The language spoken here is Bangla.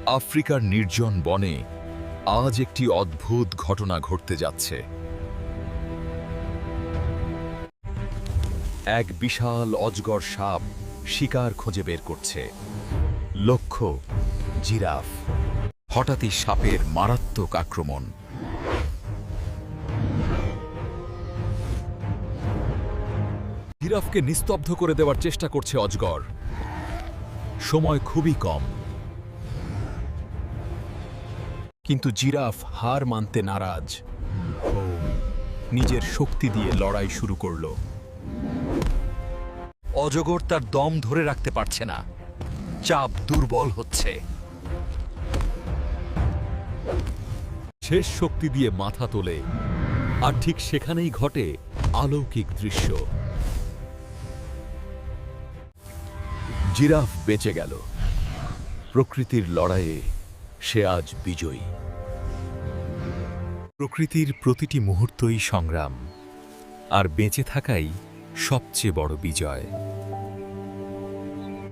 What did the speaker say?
আফ্রিকার নির্জন বনে আজ একটি অদ্ভুত ঘটনা ঘটতে যাচ্ছে। এক বিশাল অজগর সাপ শিকার খুঁজে বের করছে। লক্ষ্য জিরাফ। হঠাৎই সাপের মারাত্মক আক্রমণ। জিরাফকে নিস্তব্ধ করে দেওয়ার চেষ্টা করছে অজগর। সময় খুবই কম। কিন্তু জিরাফ হার মানতে নারাজ। ও নিজের শক্তি দিয়ে লড়াই শুরু করল। অজগর তার দম ধরে রাখতে পারছে না। চাপ দুর্বল হচ্ছে। শেষ শক্তি দিয়ে মাথা তোলে, আর ঠিক সেখানেই ঘটে অলৌকিক দৃশ্য। জিরাফ বেঁচে গেল। প্রকৃতির লড়াইয়ে সে আজ বিজয়ী। প্রকৃতির প্রতিটি মুহূর্তই সংগ্রাম, আর বেঁচে থাকাই সবচেয়ে বড় বিজয়।